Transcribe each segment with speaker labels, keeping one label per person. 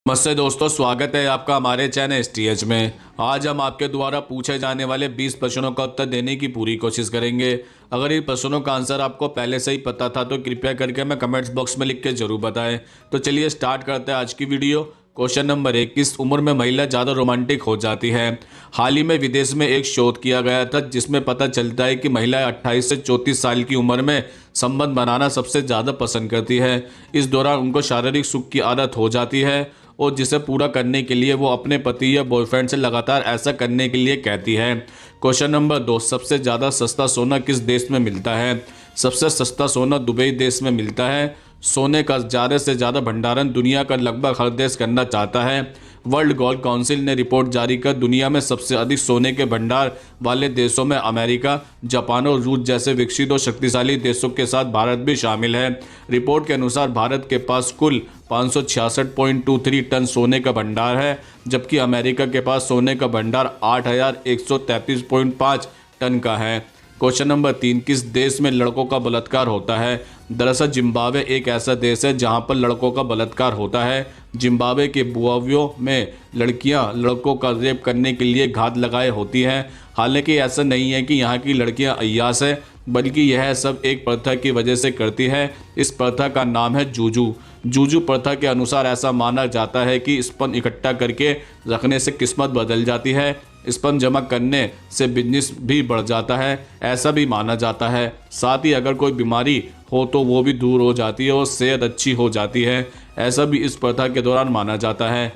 Speaker 1: नमस्ते दोस्तों, स्वागत है आपका हमारे चैनल एसटीएच में। आज हम आपके द्वारा पूछे जाने वाले 20 प्रश्नों का उत्तर देने की पूरी कोशिश करेंगे। अगर इन प्रश्नों का आंसर आपको पहले से ही पता था तो कृपया करके हमें कमेंट्स बॉक्स में लिख के जरूर बताएं। तो चलिए स्टार्ट करते हैं आज की वीडियो। क्वेश्चन नंबर 1, किस उम्र में महिला ज़्यादा रोमांटिक हो जाती है? हाल ही में विदेश में एक शोध किया गया था जिसमें पता चलता है कि महिलाएं 28 से 34 साल की उम्र में संबंध बनाना सबसे ज़्यादा पसंद करती है। इस दौरान उनको शारीरिक सुख की आदत हो जाती है और जिसे पूरा करने के लिए वो अपने पति या बॉयफ्रेंड से लगातार ऐसा करने के लिए कहती है। क्वेश्चन नंबर 2, सबसे ज़्यादा सस्ता सोना किस देश में मिलता है? सबसे सस्ता सोना दुबई देश में मिलता है। सोने का ज़्यादा से ज़्यादा भंडारण दुनिया का लगभग हर देश करना चाहता है। वर्ल्ड गोल्ड काउंसिल ने रिपोर्ट जारी कर दुनिया में सबसे अधिक सोने के भंडार वाले देशों में अमेरिका, जापान और रूस जैसे विकसित और शक्तिशाली देशों के साथ भारत भी शामिल है। रिपोर्ट के अनुसार भारत के पास कुल 566.23 टन सोने का भंडार है, जबकि अमेरिका के पास सोने का भंडार 8133.5 टन का है। क्वेश्चन नंबर 3, किस देश में लड़कों का बलात्कार होता है? दरअसल जिम्बाब्वे एक ऐसा देश है जहां पर लड़कों का बलात्कार होता है। जिम्बाब्वे के बुआवियो में लड़कियां लड़कों का रेप करने के लिए घात लगाए होती हैं। हालांकि ऐसा नहीं है कि यहाँ की लड़कियां अय्यास है, बल्कि यह सब एक प्रथा की वजह से करती है। इस प्रथा का नाम है जूजू। जूजू प्रथा के अनुसार ऐसा माना जाता है कि स्पर्म इकट्ठा करके रखने से किस्मत बदल जाती है। स्पर्म जमा करने से बिजनेस भी बढ़ जाता है, ऐसा भी माना जाता है। साथ ही अगर कोई बीमारी हो तो वो भी दूर हो जाती है और सेहत अच्छी हो जाती है, ऐसा भी इस प्रथा के दौरान माना जाता है।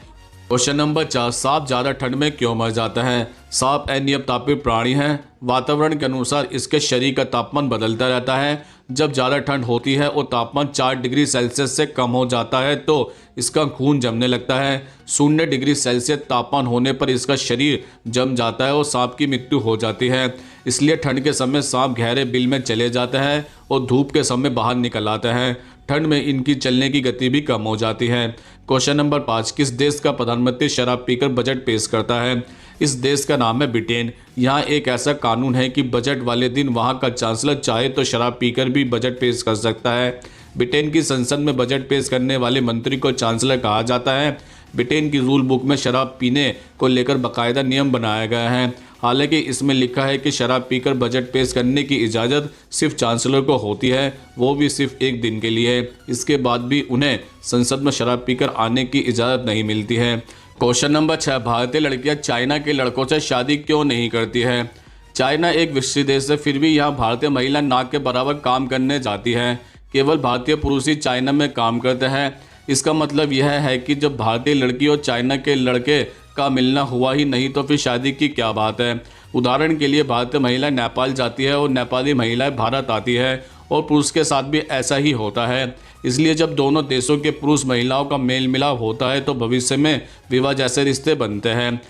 Speaker 1: क्वेश्चन नंबर 4, सांप ज़्यादा ठंड में क्यों मर जाता है? सांप अनियमतापी प्राणी है। वातावरण के अनुसार इसके शरीर का तापमान बदलता रहता है। जब ज़्यादा ठंड होती है और तापमान 4 डिग्री सेल्सियस से कम हो जाता है तो इसका खून जमने लगता है। 0 डिग्री सेल्सियस तापमान होने पर इसका शरीर जम जाता है और सांप की मृत्यु हो जाती है। इसलिए ठंड के समय सांप गहरे बिल में चले जाते हैं और धूप के समय बाहर निकल आते हैं। ठंड में इनकी चलने की गति भी कम हो जाती है। क्वेश्चन नंबर 5, किस देश का प्रधानमंत्री शराब पीकर बजट पेश करता है? इस देश का नाम है ब्रिटेन। यहाँ एक ऐसा कानून है कि बजट वाले दिन वहाँ का चांसलर चाहे तो शराब पीकर भी बजट पेश कर सकता है। ब्रिटेन की संसद में बजट पेश करने वाले मंत्री को चांसलर कहा जाता है। ब्रिटेन की रूल बुक में शराब पीने को लेकर बाकायदा नियम बनाया गया है। हालांकि इसमें लिखा है कि शराब पीकर बजट पेश करने की इजाज़त सिर्फ चांसलर को होती है, वो भी सिर्फ एक दिन के लिए। इसके बाद भी उन्हें संसद में शराब पीकर आने की इजाज़त नहीं मिलती है। क्वेश्चन नंबर 6, भारतीय लड़कियां चाइना के लड़कों से शादी क्यों नहीं करती है? चाइना एक विकसित देश है, फिर भी यहाँ भारतीय महिला नाक के बराबर काम करने जाती है। केवल भारतीय पुरुष ही चाइना में काम करते हैं। इसका मतलब यह है कि जब भारतीय लड़की और चाइना के लड़के का मिलना हुआ ही नहीं तो फिर शादी की क्या बात है। उदाहरण के लिए भारतीय महिला नेपाल जाती है और नेपाली महिलाएं भारत आती है और पुरुष के साथ भी ऐसा ही होता है। इसलिए जब दोनों देशों के पुरुष महिलाओं का मेल मिलाप होता है तो भविष्य में विवाह जैसे रिश्ते बनते हैं।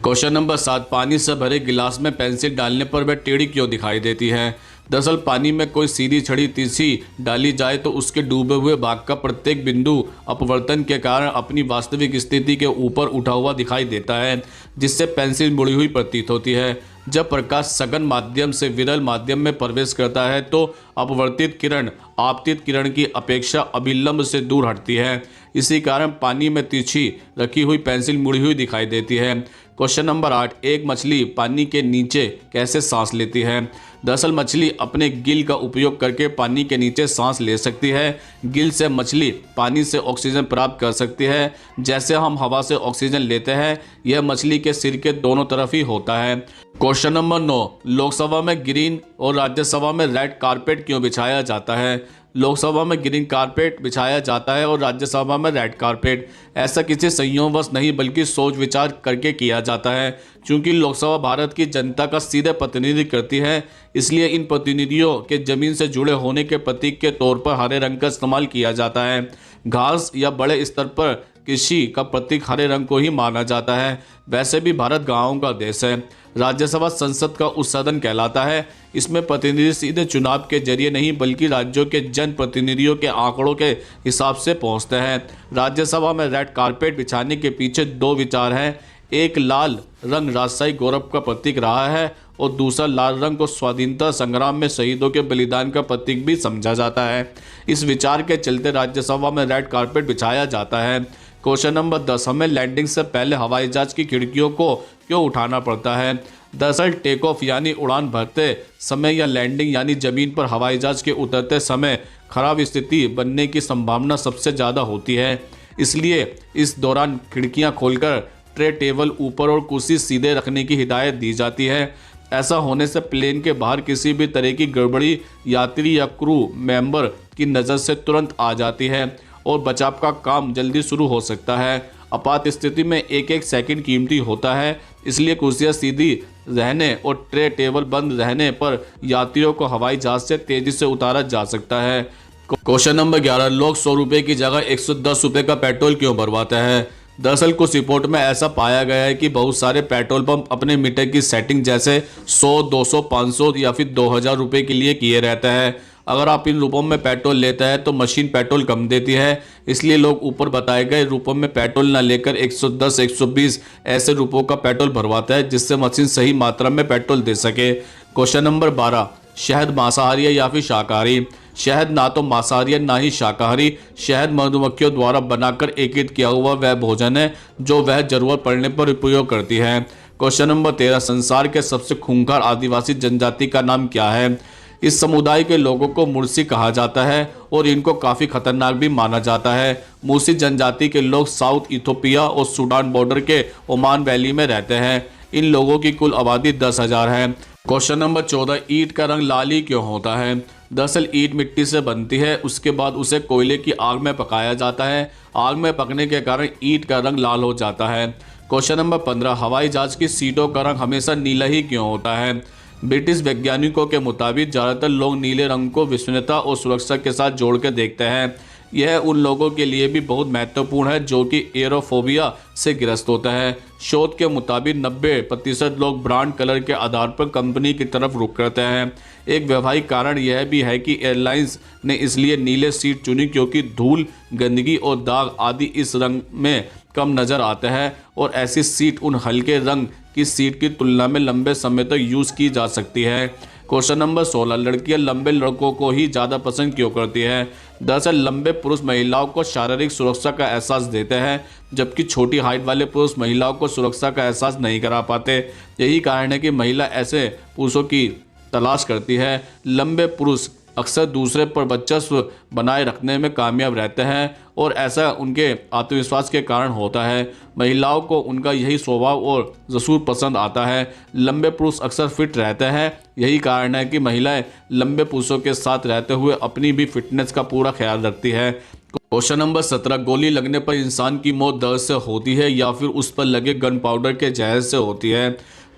Speaker 1: क्वेश्चन नंबर 7, पानी से भरे गिलास में पेंसिल डालने पर वह टेढ़ी क्यों दिखाई देती है? दरअसल पानी में कोई सीधी छड़ी तिरछी डाली जाए तो उसके डूबे हुए भाग का प्रत्येक बिंदु अपवर्तन के कारण अपनी वास्तविक स्थिति के ऊपर उठा हुआ दिखाई देता है, जिससे पेंसिल मुड़ी हुई प्रतीत होती है। जब प्रकाश सघन माध्यम से विरल माध्यम में प्रवेश करता है तो अपवर्तित किरण आपतित किरण की अपेक्षा अभिलंब से दूर हटती है। इसी कारण पानी में तिरछी रखी हुई पेंसिल मुड़ी हुई दिखाई देती है। क्वेश्चन नंबर 8, एक मछली पानी के नीचे कैसे सांस लेती है? दरअसल मछली अपने गिल का उपयोग करके पानी के नीचे सांस ले सकती है। गिल से मछली पानी से ऑक्सीजन प्राप्त कर सकती है। जैसे हम हवा से ऑक्सीजन लेते हैं, यह मछली के सिर के दोनों तरफ ही होता है। क्वेश्चन नंबर 9, लोकसभा में ग्रीन और राज्यसभा में रेड कारपेट क्यों बिछाया जाता है? लोकसभा में ग्रीन कारपेट बिछाया जाता है और राज्यसभा में रेड कारपेट। ऐसा किसी संयोगवश नहीं बल्कि सोच विचार करके किया जाता है। क्योंकि लोकसभा भारत की जनता का सीधे प्रतिनिधित्व करती है, इसलिए इन प्रतिनिधियों के जमीन से जुड़े होने के प्रतीक के तौर पर हरे रंग का इस्तेमाल किया जाता है। घास या बड़े स्तर पर कृषि का प्रतीक हरे रंग को ही माना जाता है। वैसे भी भारत गांवों का देश है। राज्यसभा संसद का उस सदन कहलाता है। इसमें प्रतिनिधि सीधे चुनाव के जरिए नहीं बल्कि राज्यों के जन प्रतिनिधियों के आंकड़ों के हिसाब से पहुंचते हैं। राज्यसभा में रेड कारपेट बिछाने के पीछे 2 विचार हैं। एक, लाल रंग राजशाही गौरव का प्रतीक रहा है और दूसरा लाल रंग को स्वाधीनता संग्राम में शहीदों के बलिदान का प्रतीक भी समझा जाता है। इस विचार के चलते राज्यसभा में रेड कारपेट बिछाया जाता है। क्वेश्चन नंबर 10, हमें लैंडिंग से पहले हवाई जहाज की खिड़कियों को क्यों उठाना पड़ता है? दरअसल टेक ऑफ यानी उड़ान भरते समय या लैंडिंग यानी जमीन पर हवाई जहाज के उतरते समय खराब स्थिति बनने की संभावना सबसे ज़्यादा होती है। इसलिए इस दौरान खिड़कियां खोलकर ट्रे, टेबल ऊपर और कुर्सी सीधे रखने की हिदायत दी जाती है। ऐसा होने से प्लेन के बाहर किसी भी तरह की गड़बड़ी यात्री या क्रू मेंबर की नज़र से तुरंत आ जाती है और बचाव का काम जल्दी शुरू हो सकता है। आपात स्थिति में एक एक सेकंड कीमती होता है, इसलिए कुर्सियां सीधी रहने और ट्रे, टेबल बंद रहने पर यात्रियों को हवाई जहाज से तेजी से उतारा जा सकता है। क्वेश्चन नंबर 11, लोग 100 रुपये की जगह 110 रुपये का पेट्रोल क्यों भरवाते हैं? दरअसल कुछ रिपोर्ट में ऐसा पाया गया है कि बहुत सारे पेट्रोल पंप अपने मीटर की सेटिंग जैसे 100, 200, 500 या फिर 2000 रुपये के लिए किए रहते हैं। अगर आप इन रूपों में पेट्रोल लेते हैं तो मशीन पेट्रोल कम देती है, इसलिए लोग ऊपर बताए गए रूपों में पेट्रोल न लेकर 110, 120 ऐसे रूपों का पेट्रोल भरवाता है, जिससे मशीन सही मात्रा में पेट्रोल दे सके। क्वेश्चन नंबर 12, शहद मांसाहारी है या फिर शाकाहारी? शहद ना तो मांसाहारी है ना ही शाकाहारी। शहद मधुमक्खियों द्वारा बनाकर एकत्रित किया हुआ वह भोजन है जो वह जरूरत पड़ने पर उपयोग करती है। क्वेश्चन नंबर 13, संसार के सबसे खूंखार आदिवासी जनजाति का नाम क्या है? इस समुदाय के लोगों को मुर्सी कहा जाता है और इनको काफ़ी खतरनाक भी माना जाता है। मुर्सी जनजाति के लोग साउथ इथियोपिया और सूडान बॉर्डर के ओमान वैली में रहते हैं। इन लोगों की कुल आबादी 10,000 है। क्वेश्चन नंबर 14, ईंट का रंग लाल ही क्यों होता है? दरअसल ईंट मिट्टी से बनती है, उसके बाद उसे कोयले की आग में पकाया जाता है। आग में पकने के कारण ईंट का रंग लाल हो जाता है। क्वेश्चन नंबर 15, हवाई जहाज की सीटों का रंग हमेशा नीला ही क्यों होता है? ब्रिटिश वैज्ञानिकों के मुताबिक ज़्यादातर लोग नीले रंग को विश्वसनीयता और सुरक्षा के साथ जोड़ कर देखते हैं। यह उन लोगों के लिए भी बहुत महत्वपूर्ण है जो कि एरोफोबिया से ग्रस्त होता है। शोध के मुताबिक 90% लोग ब्रांड कलर के आधार पर कंपनी की तरफ रुख करते हैं। एक व्यवहारिक कारण यह भी है कि एयरलाइंस ने इसलिए नीले सीट चुनी क्योंकि धूल, गंदगी और दाग आदि इस रंग में कम नज़र आते हैं और ऐसी सीट उन हल्के रंग की सीट की तुलना में लंबे समय तक यूज़ की जा सकती है। क्वेश्चन नंबर 16, लड़कियां लंबे लड़कों को ही ज़्यादा पसंद क्यों करती है? दरअसल लंबे पुरुष महिलाओं को शारीरिक सुरक्षा का एहसास देते हैं, जबकि छोटी हाइट वाले पुरुष महिलाओं को सुरक्षा का एहसास नहीं करा पाते। यही कारण है कि महिला ऐसे पुरुषों की तलाश करती है। लंबे पुरुष अक्सर दूसरे पर वर्चस्व बनाए रखने में कामयाब रहते हैं और ऐसा उनके आत्मविश्वास के कारण होता है। महिलाओं को उनका यही स्वभाव और जसूर पसंद आता है। लंबे पुरुष अक्सर फिट रहते हैं, यही कारण है कि महिलाएं लंबे पुरुषों के साथ रहते हुए अपनी भी फिटनेस का पूरा ख्याल रखती है। क्वेश्चन नंबर 17, गोली लगने पर इंसान की मौत दर्द से होती है या फिर उस पर लगे गन पाउडर के जहर से होती है?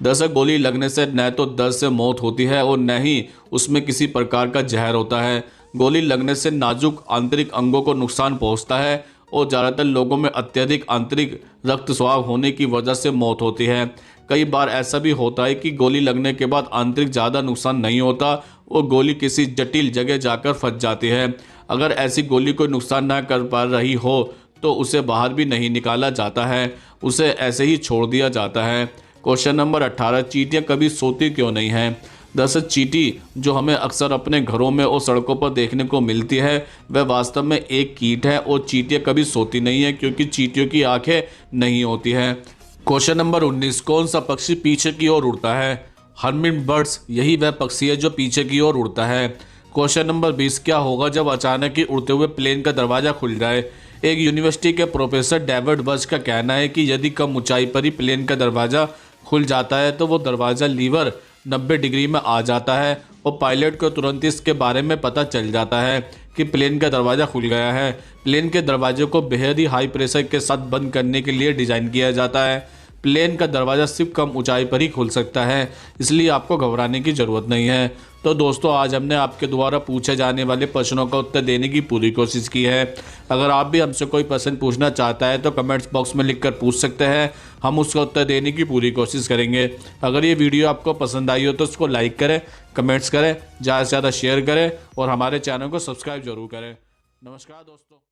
Speaker 1: दरअसल गोली लगने से न तो दर्द से मौत होती है और न ही उसमें किसी प्रकार का जहर होता है। गोली लगने से नाजुक आंतरिक अंगों को नुकसान पहुंचता है और ज़्यादातर लोगों में अत्यधिक आंतरिक रक्तस्राव होने की वजह से मौत होती है। कई बार ऐसा भी होता है कि गोली लगने के बाद आंतरिक ज़्यादा नुकसान नहीं होता और गोली किसी जटिल जगह जाकर फंस जाती है। अगर ऐसी गोली कोई नुकसान न कर पा रही हो तो उसे बाहर भी नहीं निकाला जाता है, उसे ऐसे ही छोड़ दिया जाता है। क्वेश्चन नंबर 18, चींटियां कभी सोती क्यों नहीं हैं? दरअसल चींटी जो हमें अक्सर अपने घरों में और सड़कों पर देखने को मिलती है वह वास्तव में एक कीट है और चींटियां कभी सोती नहीं है क्योंकि चींटियों की आंखें नहीं होती हैं। क्वेश्चन नंबर 19, कौन सा पक्षी पीछे की ओर उड़ता है? हमिंग बर्ड्स यही वह पक्षी है जो पीछे की ओर उड़ता है। क्वेश्चन नंबर 20, क्या होगा जब अचानक ही उड़ते हुए प्लेन का दरवाज़ा खुल जाए? एक यूनिवर्सिटी के प्रोफेसर डेविड बज का कहना है कि यदि कम ऊंचाई पर ही प्लेन का दरवाज़ा खुल जाता है तो वो दरवाज़ा लीवर 90 डिग्री में आ जाता है और पायलट को तुरंत इसके बारे में पता चल जाता है कि प्लेन का दरवाज़ा खुल गया है। प्लेन के दरवाजे को बेहद ही हाई प्रेशर के साथ बंद करने के लिए डिज़ाइन किया जाता है। प्लेन का दरवाज़ा सिर्फ कम ऊंचाई पर ही खुल सकता है, इसलिए आपको घबराने की ज़रूरत नहीं है। तो दोस्तों, आज हमने आपके द्वारा पूछे जाने वाले प्रश्नों का उत्तर देने की पूरी कोशिश की है। अगर आप भी हमसे कोई प्रश्न पूछना चाहता है तो कमेंट्स बॉक्स में लिखकर पूछ सकते हैं, हम उसका उत्तर देने की पूरी कोशिश करेंगे। अगर ये वीडियो आपको पसंद आई हो तो उसको लाइक करें, कमेंट्स करें, ज़्यादा से ज़्यादा शेयर करें और हमारे चैनल को सब्सक्राइब जरूर करें। नमस्कार दोस्तों।